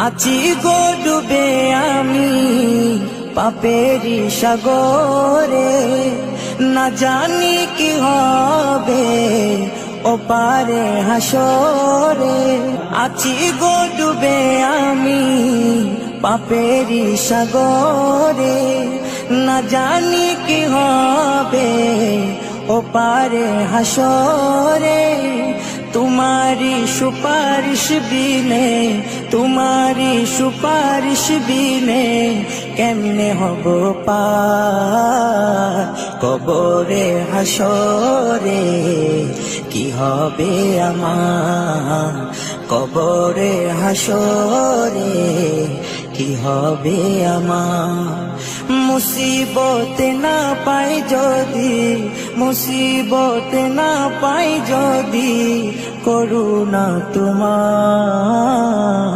আছি গো ডুবে আমি পাপেরি সাগরে, না জানি কি হবে ওপারে হাসরে। আছি গো ডুবে আমি পাপেরি সাগরে, না জানি কি হবে ওপারে হাসরে। तुम्हारी सुपारिश बिने, तुम्हारी सुपारिश बिने केमने हबो पार कबरे हासरे। কি হবে আমার কবরে হাসরে, কি হবে আমার। মুসিবতে না পাই যদি, মুসিবতে না পাই যদি করুণা তোমার।